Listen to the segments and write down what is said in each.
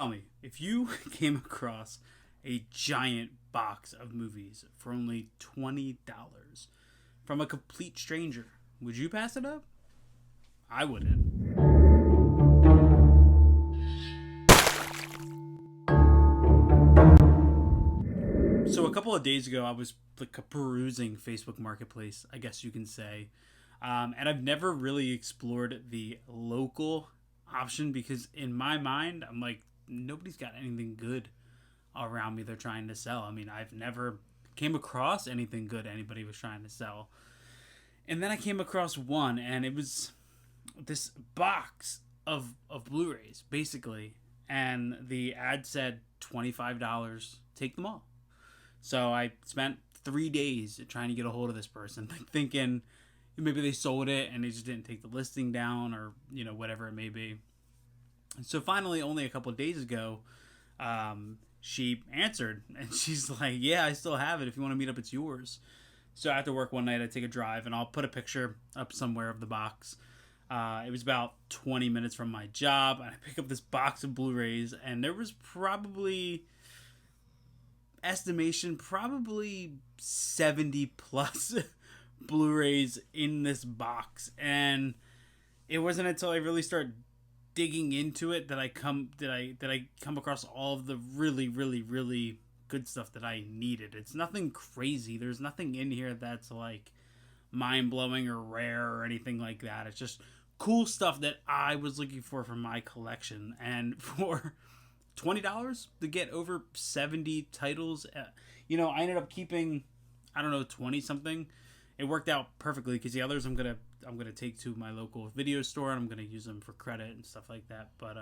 Tell me, if you came across a giant box of movies for only $20 from a complete stranger, would you pass it up? I wouldn't. So a couple of days ago, I was like perusing Facebook Marketplace, I guess you can say, and I've never really explored the local option because in my mind, I'm like nobody's got anything good around me they're trying to sell. I mean, I've never came across anything good anybody was trying to sell. And then I came across one, and it was this box of Blu-rays, basically. And the ad said $25, take them all. So I spent 3 days trying to get a hold of this person, thinking maybe they sold it and they just didn't take the listing down or, whatever it may be. And so finally, only a couple of days ago, she answered and she's like, yeah, I still have it. If you want to meet up, it's yours. So after work one night, I take a drive and I'll put a picture up somewhere of the box. It was about 20 minutes from my job, and I pick up this box of Blu-rays, and there was probably 70 plus Blu-rays in this box. And it wasn't until I really started digging into it that I come across all of the really, really, really good stuff that I needed. It's nothing crazy. There's nothing in here that's like mind-blowing or rare or anything like that. It's just cool stuff that I was looking for my collection. And for $20 to get over 70 titles, I ended up keeping, I don't know, 20 something. It worked out perfectly because the others I'm gonna take to my local video store and I'm gonna use them for credit and stuff like that. But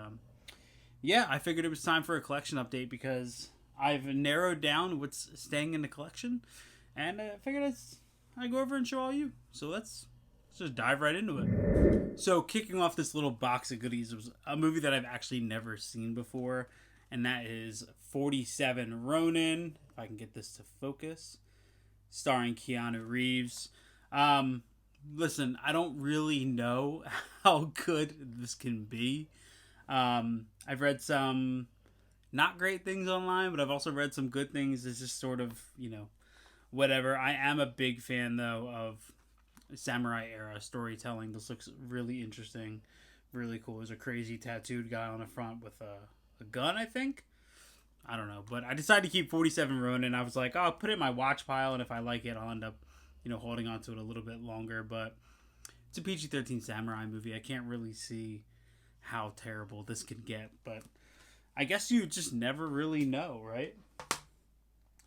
yeah, I figured it was time for a collection update because I've narrowed down what's staying in the collection, and I figured I'd go over and show all you. So let's just dive right into it. So kicking off this little box of goodies was a movie that I've actually never seen before, and that is 47 Ronin, if I can get this to focus, starring Keanu Reeves. Listen, I don't really know how good this can be. I've read some not great things online, but I've also read some good things. It's just sort of, whatever. I am a big fan, though, of samurai era storytelling. This looks really interesting, really cool. There's a crazy tattooed guy on the front with a gun, I think. I don't know, but I decided to keep 47 Ronin. I was like, oh, I'll put it in my watch pile, and if I like it, I'll end up, holding on to it a little bit longer. But it's a PG-13 samurai movie. I can't really see how terrible this could get, but I guess you just never really know, right?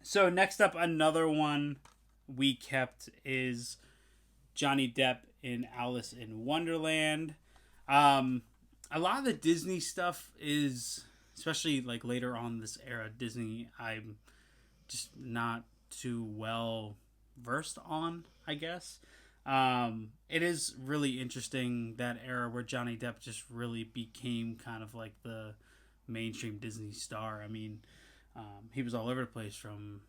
So next up, another one we kept is Johnny Depp in Alice in Wonderland. A lot of the Disney stuff is, especially like later on this era, Disney, I'm just not too well versed on, I guess. It is really interesting, that era where Johnny Depp just really became kind of like the mainstream Disney star. I mean, he was all over the place, from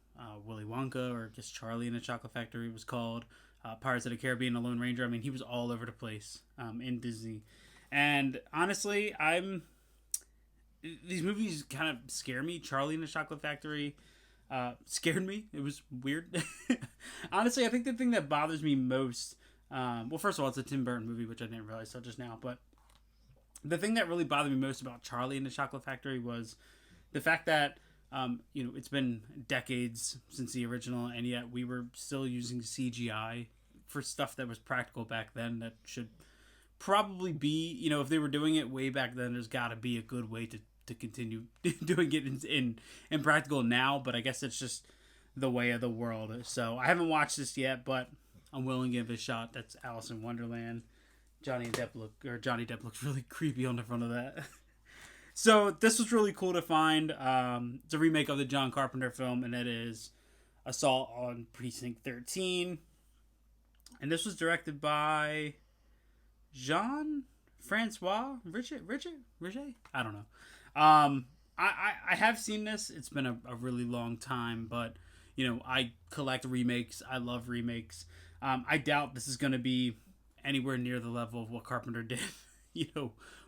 Willy Wonka, or just Charlie and the Chocolate Factory was called, Pirates of the Caribbean, The Lone Ranger. I mean, he was all over the place in Disney. And honestly, these movies kind of scare me. Charlie and the Chocolate Factory scared me. It was weird. Honestly, I think the thing that bothers me most, well, first of all, it's a Tim Burton movie, which I didn't realize till just now, but the thing that really bothered me most about Charlie and the Chocolate Factory was the fact that, it's been decades since the original, and yet we were still using CGI for stuff that was practical back then that should probably be, if they were doing it way back then, there's got to be a good way to continue doing it in practical now, but I guess it's just the way of the world. So I haven't watched this yet, but I'm willing to give it a shot. That's Alice in Wonderland. Johnny Depp looks really creepy on the front of that. So this was really cool to find. It's a remake of the John Carpenter film, and it is Assault on Precinct 13. And this was directed by Jean-Francois Richet? I don't know. I have seen this. It's been a really long time, but I collect remakes. I love remakes. I doubt this is going to be anywhere near the level of what Carpenter did,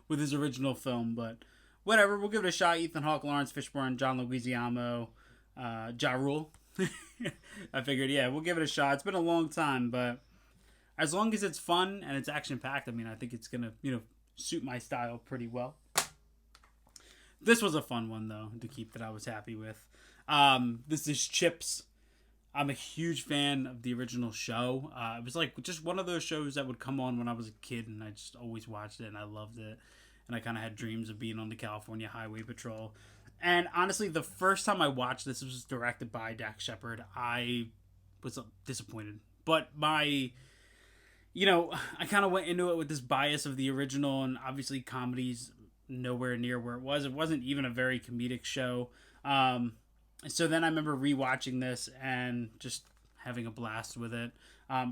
with his original film, but whatever, we'll give it a shot. Ethan Hawke, Lawrence Fishburne, John Leguizamo, Ja Rule. I figured, yeah, we'll give it a shot. It's been a long time, but as long as it's fun and it's action-packed, I mean, I think it's going to, suit my style pretty well. This was a fun one, though, to keep that I was happy with. This is Chips. I'm a huge fan of the original show. It was like just one of those shows that would come on when I was a kid, and I just always watched it, and I loved it. And I kind of had dreams of being on the California Highway Patrol. And honestly, the first time I watched this, it was directed by Dax Shepard. I was disappointed. But I kind of went into it with this bias of the original, and obviously comedy's nowhere near where it was. It wasn't even a very comedic show. So then I remember rewatching this and just having a blast with it.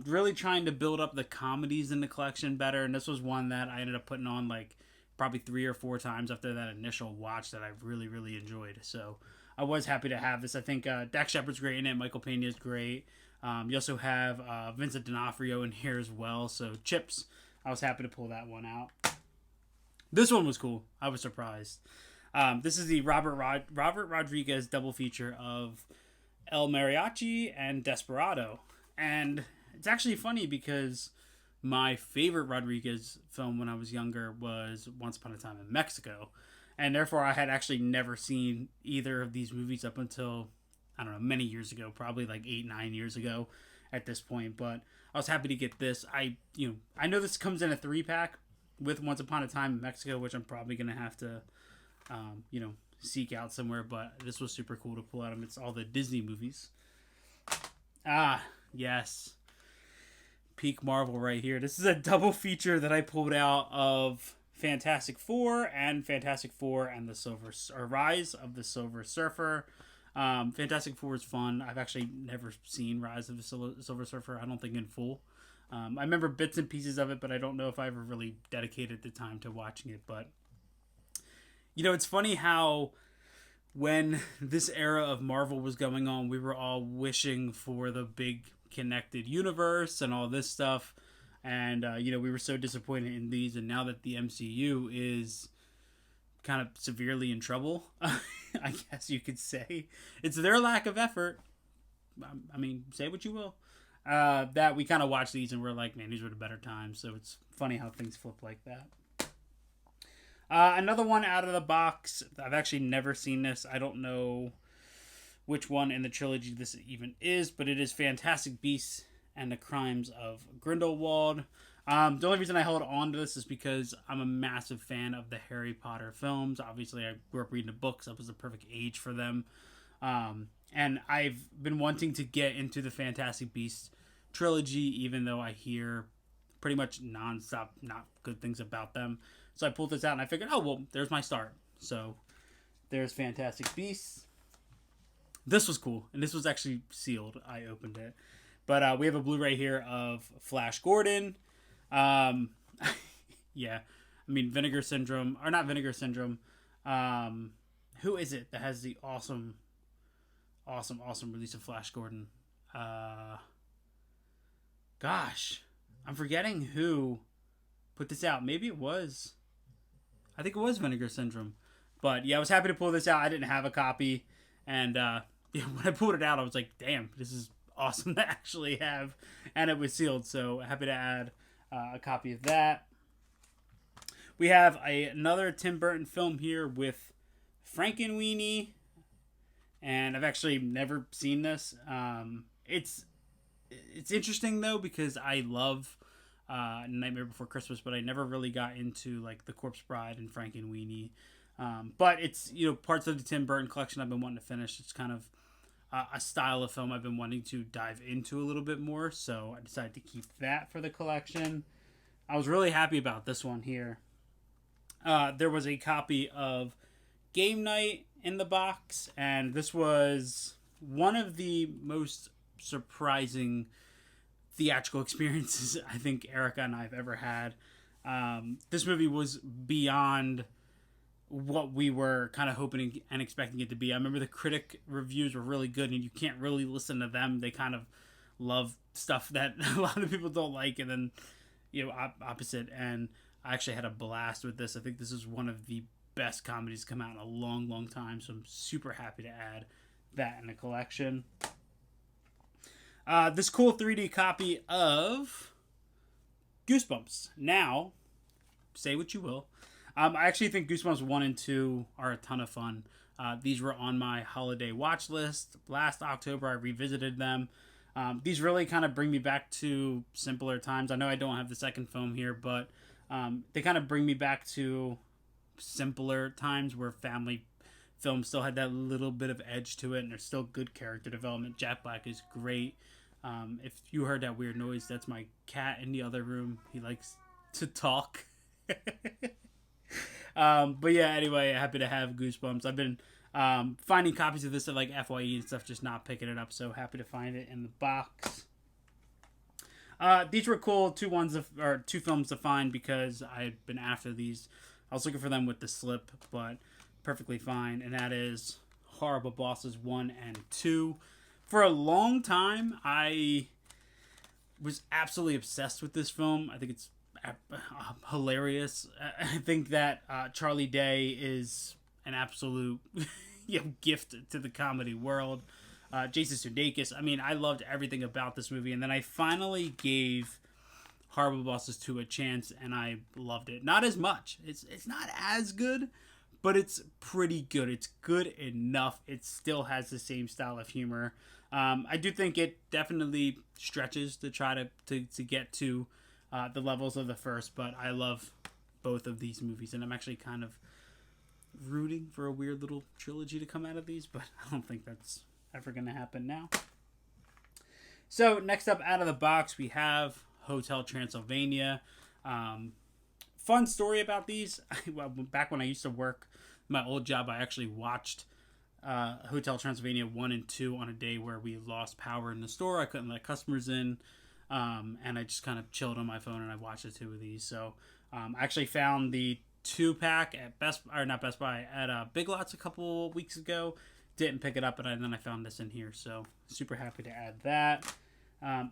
Really trying to build up the comedies in the collection better, and this was one that I ended up putting on like probably 3 or 4 times after that initial watch that I really, really enjoyed. So I was happy to have this. I think Dax Shepard's great in it. Michael Pena is great. You also have Vincent D'Onofrio in here as well. So Chips, I was happy to pull that one out. This one was cool. I was surprised. This is the Robert Rodriguez double feature of El Mariachi and Desperado. And it's actually funny because my favorite Rodriguez film when I was younger was Once Upon a Time in Mexico. And therefore I had actually never seen either of these movies up until, I don't know, many years ago, probably like 8-9 years ago at this point. But I was happy to get this. I know this comes in a 3-pack with Once Upon a Time in Mexico, which I'm probably going to have to, seek out somewhere. But this was super cool to pull out. It's all the Disney movies. Ah, yes. Peak Marvel right here. This is a double feature that I pulled out of Fantastic Four and Fantastic Four and the Rise of the Silver Surfer. Fantastic Four is fun. I've actually never seen Rise of the Silver Surfer, I don't think in full. I remember bits and pieces of it, but I don't know if I ever really dedicated the time to watching it. But, it's funny how when this era of Marvel was going on, we were all wishing for the big connected universe and all this stuff. And, we were so disappointed in these. And now that the MCU is kind of severely in trouble, I guess you could say, it's their lack of effort. I mean, say what you will. That we kind of watch these and we're like, man, these were the better times. So it's funny how things flip like that. Another one out of the box. I've actually never seen this. I don't know which one in the trilogy this even is, but it is Fantastic Beasts and the Crimes of Grindelwald. The only reason I held on to this is because I'm a massive fan of the Harry Potter films. Obviously, I grew up reading the books. I was the perfect age for them. And I've been wanting to get into the Fantastic Beasts trilogy, even though I hear pretty much nonstop not good things about them. So I pulled this out and I figured, oh, well, there's my start. So there's Fantastic Beasts. This was cool. And this was actually sealed. I opened it. But we have a Blu-ray here of Flash Gordon. Yeah. I mean, Vinegar Syndrome. Or not Vinegar Syndrome. Who is it that has the awesome release of Flash Gordon? Gosh. I'm forgetting who put this out. Maybe it was... I think it was Vinegar Syndrome. But yeah, I was happy to pull this out. I didn't have a copy. And when I pulled it out, I was like, damn, this is awesome to actually have. And it was sealed. So happy to add a copy of that. We have another Tim Burton film here with Frankenweenie. And I've actually never seen this. It's interesting, though, because I love... Nightmare Before Christmas, but I never really got into like The Corpse Bride and Frankenweenie. But it's parts of the Tim Burton collection I've been wanting to finish. It's kind of a style of film I've been wanting to dive into a little bit more, so I decided to keep that for the collection. I was really happy about this one here. There was a copy of Game Night in the box, and this was one of the most surprising theatrical experiences I think Erica and I have ever had. This movie was beyond what we were kind of hoping and expecting it to be. I remember the critic reviews were really good, and you can't really listen to them. They kind of love stuff that a lot of people don't like, and then opposite. And I actually had a blast with this. I think this is one of the best comedies to come out in a long, long time. So I'm super happy to add that in the collection. This cool 3D copy of Goosebumps. Now, say what you will. I actually think Goosebumps 1 and 2 are a ton of fun. These were on my holiday watch list. Last October, I revisited them. These really kind of bring me back to simpler times. I know I don't have the second film here, but they kind of bring me back to simpler times where family films still had that little bit of edge to it, and there's still good character development. Jack Black is great. If you heard that weird noise, that's my cat in the other room. He likes to talk. But yeah, anyway, happy to have Goosebumps. I've been finding copies of this at like FYE and stuff, just not picking it up, so happy to find it in the box. These were cool two films to find because I had been after these. I was looking for them with the slip, but perfectly fine. And that is Horrible Bosses 1 and 2. For a long time, I was absolutely obsessed with this film. I think it's hilarious. I think that Charlie Day is an absolute gift to the comedy world. Jason Sudeikis. I mean, I loved everything about this movie, and then I finally gave Horrible Bosses 2 a chance, and I loved it. Not as much. It's not as good, but it's pretty good. It's good enough. It still has the same style of humor. I do think it definitely stretches to try to get to the levels of the first, but I love both of these movies, and I'm actually kind of rooting for a weird little trilogy to come out of these, but I don't think that's ever going to happen now. So next up out of the box, we have Hotel Transylvania. Fun story about these. Back when I used to work my old job, I actually watched Hotel Transylvania 1 and 2 on a day where we lost power in the store. I couldn't let customers in, and I just kind of chilled on my phone and I watched the two of these. So I actually found the 2-pack at Big Lots a couple weeks ago. Didn't pick it up, and then I found this in here, so super happy to add that.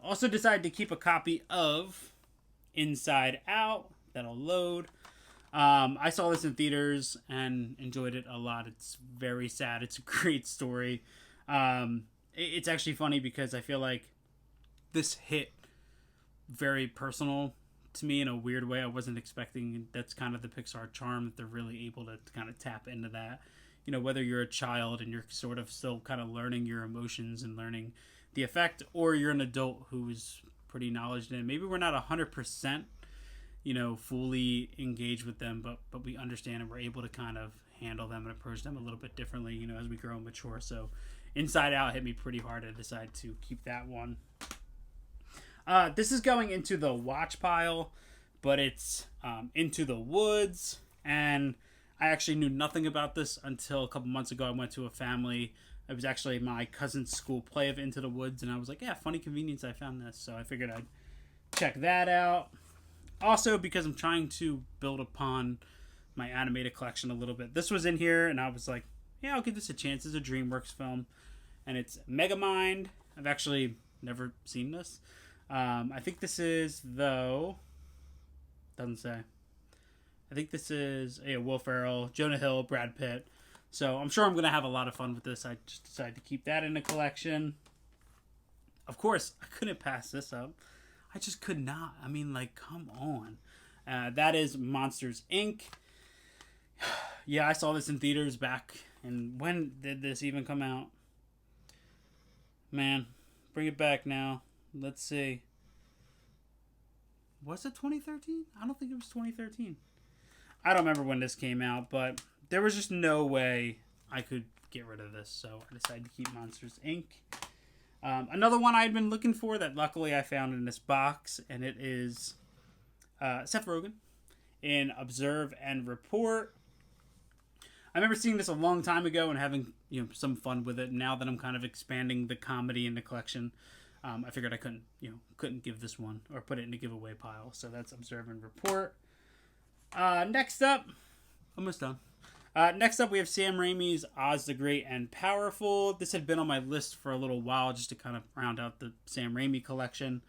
Also decided to keep a copy of Inside Out. That'll load. I saw this in theaters and enjoyed it a lot. It's very sad. It's a great story. It's actually funny because I feel like this hit very personal to me in a weird way. I wasn't expecting. That's kind of the Pixar charm, that they're really able to kind of tap into that. You know, whether you're a child and you're sort of still kind of learning your emotions and learning the effect, or you're an adult who is pretty knowledgeable in it. Maybe we're not 100%, fully engaged with them, but we understand and we're able to kind of handle them and approach them a little bit differently, as we grow and mature. So Inside Out hit me pretty hard. I decided to keep that one. This is going into the watch pile, but it's Into the Woods, and I actually knew nothing about this until a couple months ago. I went to a family. It was actually my cousin's school play of Into the Woods, and I was like, yeah, funny convenience, I found this. So I figured I'd check that out. Also, because I'm trying to build upon my animated collection a little bit. This was in here, and I was like, yeah, I'll give this a chance. It's a DreamWorks film, and it's Megamind. I've actually never seen this. I think this is, though, doesn't say. I think this is Will Ferrell, Jonah Hill, Brad Pitt. So I'm sure I'm going to have a lot of fun with this. I just decided to keep that in the collection. Of course, I couldn't pass this up. I just could not. I mean, come on. That is Monsters, Inc. Yeah, I saw this in theaters back. And when did this even come out? Man, bring it back now. Let's see. Was it 2013? I don't think it was 2013. I don't remember when this came out, but there was just no way I could get rid of this, so I decided to keep Monsters, Inc. Another one I had been looking for that luckily I found in this box, and it is Seth Rogen in Observe and Report. I remember seeing this a long time ago and having some fun with it. Now that I'm kind of expanding the comedy in the collection, I figured I couldn't give this one or put it in the giveaway pile. So that's Observe and Report. Next up, almost done. Next up, we have Sam Raimi's Oz the Great and Powerful. This had been on my list for a little while just to kind of round out the Sam Raimi collection.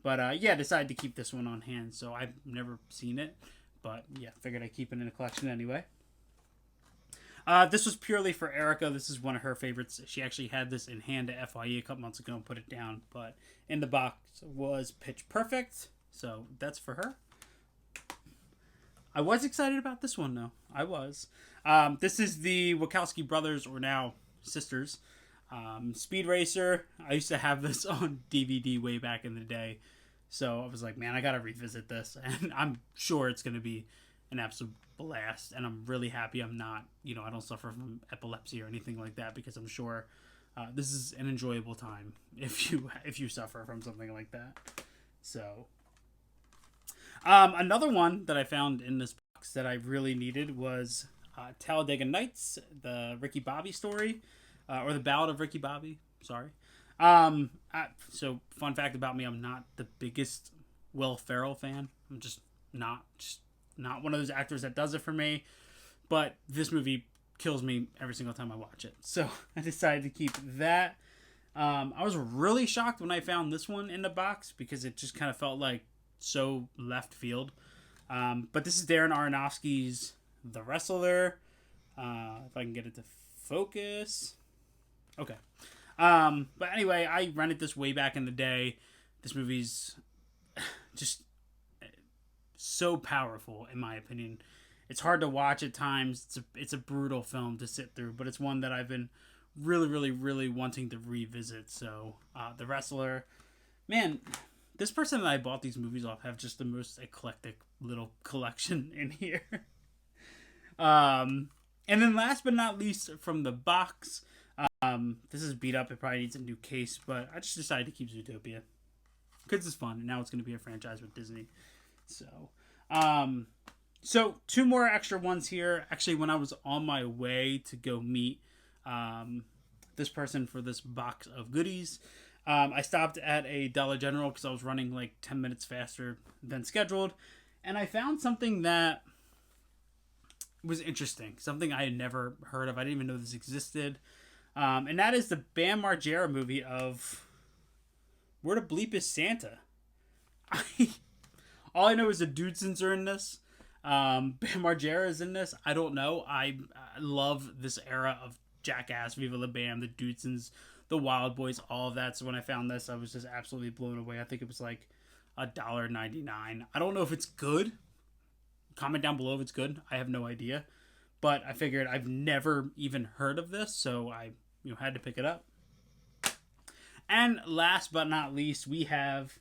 But I decided to keep this one on hand. So I've never seen it. But yeah, figured I'd keep it in the collection anyway. This was purely for Erica. This is one of her favorites. She actually had this in hand at FYE a couple months ago and put it down. But in the box was Pitch Perfect. So that's for her. I was excited about this one, though. I was. This is the Wachowski brothers, or now sisters, Speed Racer. I used to have this on DVD way back in the day. So I was like, man, I got to revisit this. And I'm sure it's going to be an absolute blast. And I'm really happy I'm not, I don't suffer from epilepsy or anything like that, because I'm sure this is an enjoyable time if you suffer from something like that. So another one that I found in this box that I really needed was Talladega Nights, the Ricky Bobby story, or the Ballad of Ricky Bobby. Sorry. So fun fact about me, I'm not the biggest Will Ferrell fan. I'm just not one of those actors that does it for me. But this movie kills me every single time I watch it. So I decided to keep that. I was really shocked when I found this one in the box, because it just kind of felt like so left field. But this is Darren Aronofsky's The Wrestler. If I can get it to focus. Okay. But anyway, I rented this way back in the day. This movie's just so powerful, in my opinion. It's hard to watch at times. It's a brutal film to sit through, but it's one that I've been really, really, really wanting to revisit. So, The Wrestler. Man, this person that I bought these movies off have just the most eclectic little collection in here. And then last but not least, from the box, this is beat up. It probably needs a new case, but I just decided to keep Zootopia because it's fun, and now it's going to be a franchise with Disney. So two more extra ones here. Actually, when I was on my way to go meet this person for this box of goodies, I stopped at a Dollar General because I was running like 10 minutes faster than scheduled, and I found something that was interesting, something I had never heard of. I didn't even know this existed. And that is the Bam Margera movie of Where the Bleep is Santa. All I know is the Dudesons are in this. Bam Margera is in this. I don't know. I love this era of Jackass, Viva La Bam, the Dudesons, the Wild Boys, all of that. So when I found this, I was just absolutely blown away. I think it was like $1.99. I don't know if it's good. Comment down below if it's good. I have no idea. But I figured I've never even heard of this, so I had to pick it up. And last but not least, we have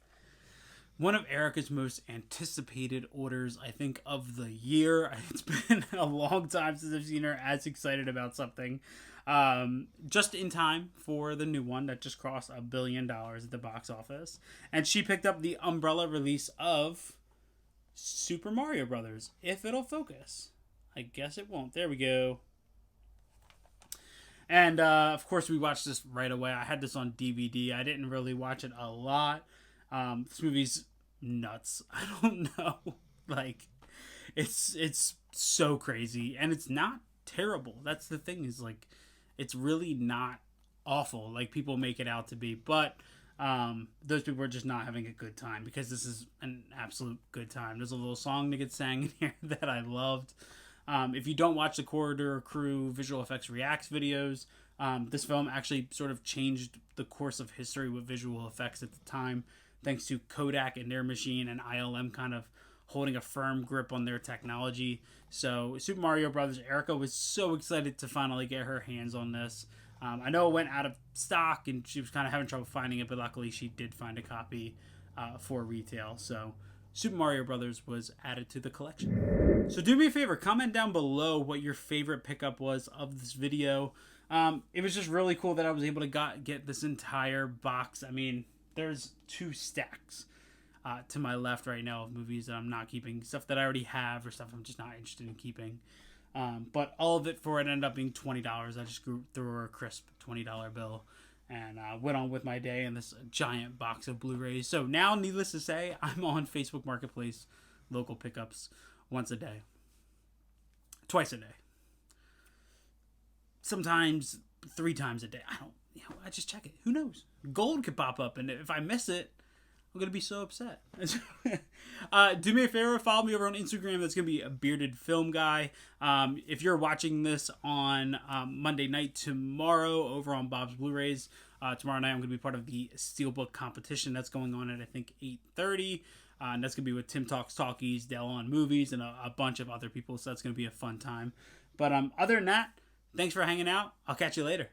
one of Erica's most anticipated orders, I think, of the year. It's been a long time since I've seen her as excited about something. Just in time for the new one that just crossed $1 billion at the box office. And she picked up the umbrella release of Super Mario Brothers. If it'll focus. I guess it won't. There we go. And, of course, we watched this right away. I had this on DVD. I didn't really watch it a lot. This movie's nuts. I don't know. Like, it's so crazy. And it's not terrible. That's the thing, is, like, it's really not awful like people make it out to be. But those people are just not having a good time, because this is an absolute good time. There's a little song that gets sang in here that I loved. If you don't watch the Corridor Crew Visual Effects Reacts videos, this film actually sort of changed the course of history with visual effects at the time, thanks to Kodak and their machine, and ILM kind of holding a firm grip on their technology. So Super Mario Brothers, Erica was so excited to finally get her hands on this. I know it went out of stock and she was kind of having trouble finding it, but luckily she did find a copy for retail. So Super Mario Brothers was added to the collection. So do me a favor, comment down below what your favorite pickup was of this video. It was just really cool that I was able to get this entire box. I mean, there's 2 stacks to my left right now of movies that I'm not keeping. Stuff that I already have, or stuff I'm just not interested in keeping. But all of it for it ended up being $20. I just threw her a crisp $20 bill and went on with my day in this giant box of Blu-rays. So now, needless to say, I'm on Facebook Marketplace local pickups once a day. Twice a day. Sometimes 3 times a day. I just check it. Who knows? Gold could pop up, and if I miss it, I'm going to be so upset. Do me a favor, follow me over on Instagram. That's going to be a Beardedfilmguy. If you're watching this on Monday night, tomorrow over on Bob's Blu-rays, tomorrow night I'm going to be part of the Steelbook competition that's going on at, I think, 8:30. And that's going to be with Tim Talks Talkies, Dell on Movies, and a bunch of other people. So that's going to be a fun time. But other than that, thanks for hanging out. I'll catch you later.